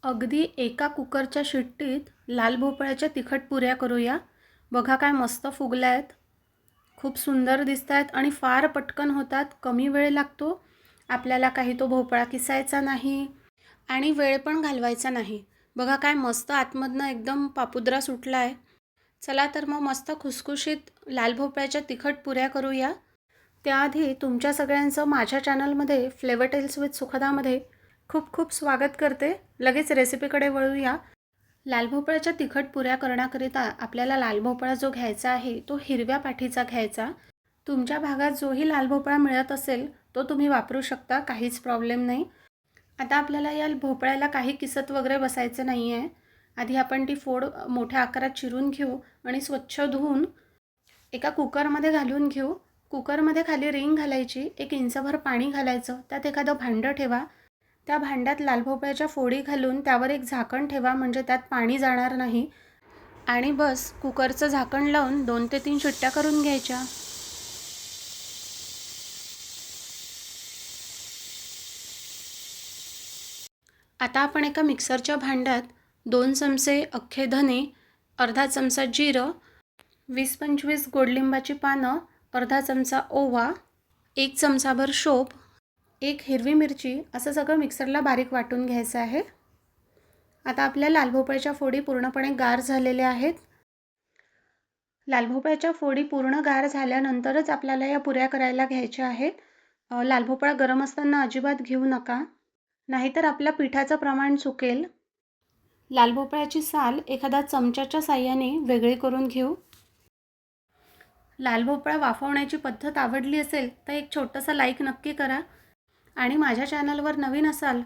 अगदी एका कुकरच्या शिट्टीत लाल भोपळ्याच्या तिखट पुऱ्या करूया. बघा काय मस्त फुगल्या आहेत. खूप सुंदर दिसत आहेत आणि फार पटकन होतात. कमी वेळ लागतो. आपल्याला काही तो भोपळा किसायचा नाही आणि वेळ पण घालवायचा नाही. बघा काय मस्त आतमधनं एकदम पापुद्रा सुटला आहे. चला तर मग मस्त खुसखुशीत लाल भोपळ्याच्या तिखट पुऱ्या करूया. त्याआधी तुमच्या सगळ्यांचं माझ्या चॅनलमध्ये फ्लेवर टेल्स विथ सुखदामध्ये खूप खूप स्वागत करते. लगेच रेसिपीकडे वळूया. लाल भोपळ्याच्या तिखट पुऱ्या करण्याकरिता आपल्याला लाल भोपळा जो घ्यायचा आहे तो हिरव्या पाठीचा घ्यायचा. तुमच्या भागात जोही लाल भोपळा मिळत असेल तो तुम्ही वापरू शकता, काहीच प्रॉब्लेम नाही. आता आपल्याला या भोपळ्याला काही किसत वगैरे बसायचं नाही आहे. आधी आपण ती फोड मोठ्या आकारात चिरून घेऊ आणि स्वच्छ धुवून एका कुकरमध्ये घालून घेऊ. कुकरमध्ये खाली रिंग घालायची, 1 इंचभर पाणी घालायचं, त्यात एखादं भांडं ठेवा. त्या भांड्यात लाल भोपळ्याच्या फोडी घालून त्यावर एक झाकण ठेवा, म्हणजे त्यात पाणी जाणार नाही. आणि बस कुकरचं झाकण लावून 2 ते 3 शिट्ट्या करून घ्यायच्या. आता आपण एका मिक्सरच्या भांड्यात 2 चमचे अख्खे धने, अर्धा चमचा जिरं, 20-25 गोडलिंबाची पानं, अर्धा चमचा ओवा, 1 चमचाभर शोप, 1 हिरवी मिरची असं सगळं मिक्सरला बारीक वाटून घ्यायचं आहे. आता आपल्या लाल भोपळ्याच्या फोडी पूर्णपणे गार झालेल्या आहेत. लाल भोपळ्याच्या फोडी पूर्ण गार झाल्यानंतरच आपल्याला या पुऱ्या करायला घ्यायच्या आहेत. लाल भोपळा गरम असताना अजिबात घेऊ नका, नाहीतर आपल्या पिठाचं प्रमाण चुकेल. लाल भोपळ्याची साल एखाद्या चमच्याच्या साहाय्याने वेगळी करून घेऊ. लाल भोपळा वाफवण्याची पद्धत आवडली असेल तर एक छोटंसं लाईक नक्की करा आणि माझ्या चॅनलवर नवीन असाल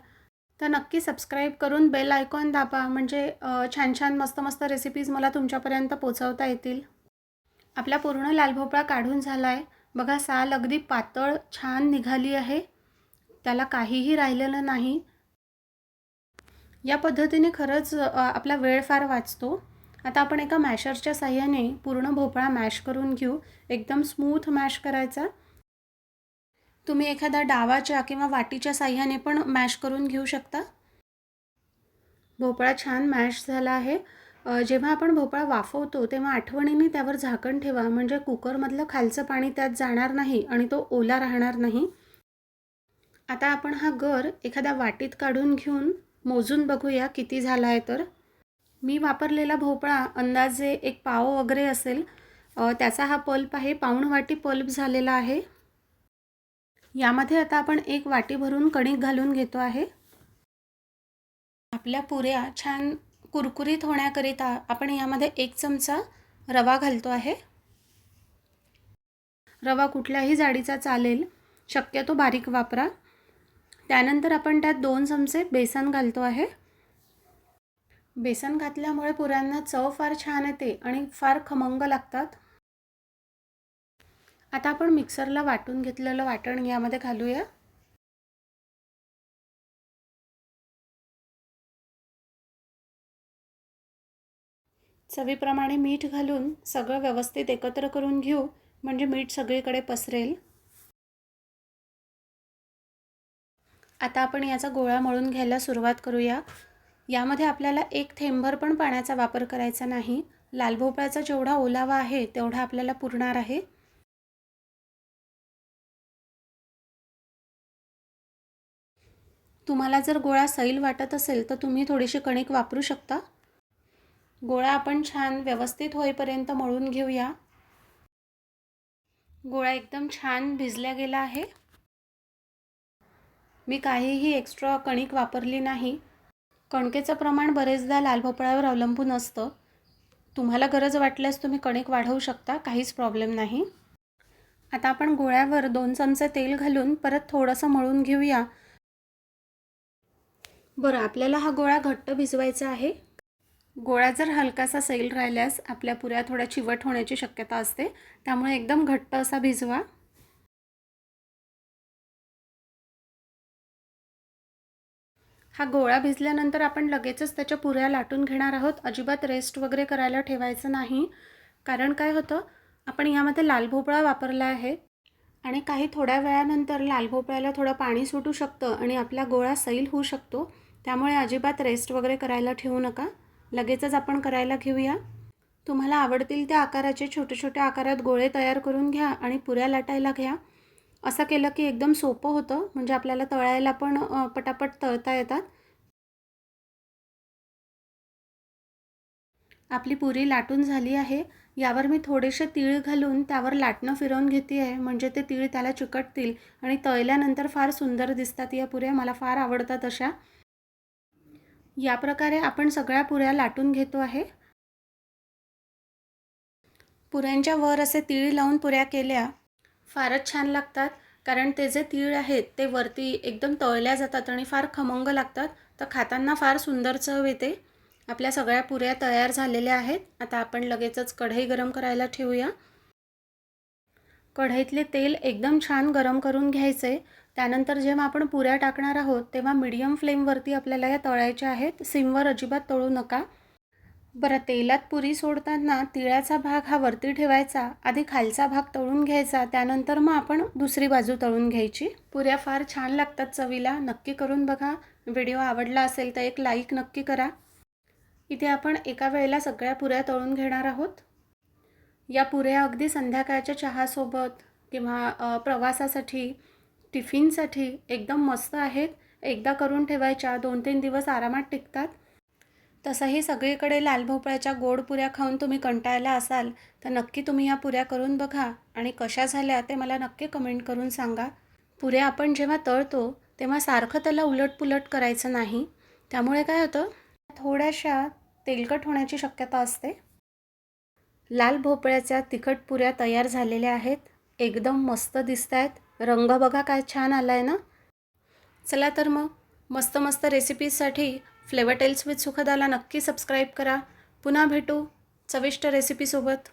तर नक्की सबस्क्राईब करून बेल आयकॉन दाबा, म्हणजे छान छान मस्त मस्त रेसिपीज मला तुमच्यापर्यंत पोचवता येतील. आपला पूर्ण लाल भोपळा काढून झाला आहे. बघा साल अगदी पातळ छान निघाली आहे, त्याला काहीही राहिलेलं नाही. या पद्धतीने खरंच आपला वेळ फार वाचतो. आता आपण एका मॅशरच्या साहाय्याने पूर्ण भोपळा मॅश करून घेऊ. एकदम स्मूथ मॅश करायचा. तुम्ही एखाद्या डावाच्या किंवा वाटीच्या साहाय्याने पण मॅश करून घेऊ शकता. भोपळा छान मॅश झाला आहे. जेव्हा आपण भोपळा वाफवतो तेव्हा आठवणीने त्यावर झाकण ठेवा, म्हणजे कुकरमधलं खालचं पाणी त्यात जाणार नाही आणि तो ओला राहणार नाही. आता आपण हा गर एखाद्या वाटीत काढून घेऊन मोजून बघूया किती झाला आहे. तर मी वापरलेला भोपळा अंदाजे 1 पाव वगैरे असेल. त्याचा हा पल्प आहे, पाऊण वाटी पल्प झालेला आहे. यामध्ये आता आपण 1 वाटी भरून कणिक घालून घेतो आहे. आपल्या पुऱ्या छान कुरकुरीत होण्याकरिता आपण यामध्ये 1 चमचा रवा घालतो आहे. रवा कुठल्याही जाडीचा चालेल, शक्यतो बारीक वापरा. त्यानंतर आपण त्यात 2 चमचे बेसन घालतो आहे. बेसन घातल्यामुळे पुऱ्यांना चव फार छान येते आणि फार खमंग लागतात. आता आपण मिक्सरला वाटून घेतलेलं वाटण यामध्ये घालूया. चवीप्रमाणे मीठ घालून सगळं व्यवस्थित एकत्र करून घेऊ, म्हणजे मीठ सगळीकडे पसरेल. आता आपण याचा गोळा मळून घ्यायला सुरुवात करूया. यामध्ये आपल्याला 1 थेंबभर पण पाण्याचा वापर करायचा नाही. लाल भोपळ्याचा जेवढा ओलावा आहे तेवढा आपल्याला पुरणार आहे. तुम्हाला जर गोळा सैल वाटत असेल तर तुम्ही थोडीशी कणिक वापरू शकता. गोळा आपण छान व्यवस्थित होईपर्यंत मळून घेऊया. गोळा एकदम छान भिजला गेला आहे. मी काहीही एक्स्ट्रा कणिक वापरली नाही. कणकेचं प्रमाण बरेचदा लाल भोपळ्यावर अवलंबून असतं. तुम्हाला गरज वाटल्यास तुम्ही कणिक वाढवू शकता, काहीच प्रॉब्लेम नाही. आता आपण गोळ्यावर 2 चमचे तेल घालून परत थोडंसं मळून घेऊया. बरं, आपल्याला हा गोळा घट्ट भिजवायचा आहे. गोळा जर हलकासा सैल राहिल्यास आपल्या पुऱ्या थोड्या चिवट होण्याची शक्यता असते, त्यामुळे एकदम घट्ट असा भिजवा. हा गोळा भिजल्यानंतर आपण लगेचच त्याच्या पुऱ्या लाटून घेणार आहोत. अजिबात रेस्ट वगैरे करायला ठेवायचं नाही, कारण काय होतं, आपण यामध्ये लाल भोपळा वापरला आहे आणि काही थोड्या वेळानंतर लाल भोपळ्याला थोडं पाणी सुटू शकतं आणि आपला गोळा सैल होऊ शकतो. त्यामुळे अजिबात रेस्ट वगैरे करायला ठेवू नका, लगेचच आपण करायला घेऊया. तुम्हाला आवडतील त्या आकाराचे छोटे छोटे आकारात गोळे तयार करून घ्या आणि पुऱ्या लाटायला घ्या. असं केलं की एकदम सोपं होतं, म्हणजे आपल्याला तळायला पण पटापट तळता येतात. आपली पुरी लाटून झाली आहे. यावर मी थोडेसे तीळ घालून त्यावर लाटणं फिरवून घेते आहे, म्हणजे ते तीळ त्याला चिकटतील आणि तळल्यानंतर फार सुंदर दिसतात या पुऱ्या. मला फार आवडतात अशा. या प्रकारे आपण सगळ्या पुऱ्या लाटून घेतो आहे. पुऱ्यांच्या वर असे तीळ लावून पुऱ्या केल्या फारच छान लागतात, कारण ते जे तीळ आहेत ते वरती एकदम तळल्या जातात आणि फार खमंग लागतात, तर खाताना फार सुंदर चव येते. आपल्या सगळ्या पुऱ्या तयार झालेल्या आहेत. आता आपण लगेचच कढई गरम करायला ठेवूया. कढईतले तेल एकदम छान गरम करून घ्यायचे. त्यानंतर जेव्हा आपण पुऱ्या टाकणार आहोत तेव्हा मीडियम फ्लेमवरती आपल्याला या तळायच्या आहेत, सिमवर अजिबात तळू नका. बरं, तेलात पुरी सोडताना तिळाचा भाग हा वरती ठेवायचा, आधी खालचा भाग तळून घ्यायचा, त्यानंतर मग आपण दुसरी बाजू तळून घ्यायची. पुऱ्या फार छान लागतात चवीला, नक्की करून बघा. व्हिडिओ आवडला असेल तर एक लाईक नक्की करा. इथे आपण एका वेळेला सगळ्या पुऱ्या तळून घेणार आहोत. या पुऱ्या अगदी संध्याकाळच्या चहासोबत किंवा प्रवासासाठी, टिफिनसाठी एकदम मस्त आहेत. एकदा करून ठेवायच्या, 2-3 दिवस आरामात टिकतात. तसंही सगळीकडे लाल भोपळ्याच्या गोड पुऱ्या खाऊन तुम्ही कंटाळला असाल तर नक्की तुम्ही या पुऱ्या करून बघा आणि कशा झाल्या ते मला नक्की कमेंट करून सांगा. पुऱ्या आपण जेव्हा तळतो तेव्हा सारखं त्याला उलटपुलट करायचं नाही, त्यामुळे काय होतं, थोड्याशा तेलकट होण्याची शक्यता असते. लाल भोपळ्याच्या तिखट पुऱ्या तयार झालेल्या आहेत. एकदम मस्त दिसत आहेत. रंग बघा काय छान आला आहे ना. चला तर मग मस्त मस्त रेसिपीजसाठी फ्लेवर टेल्स विथ सुखदाला नक्की सबस्क्राईब करा. पुन्हा भेटू चविष्ट रेसिपीसोबत.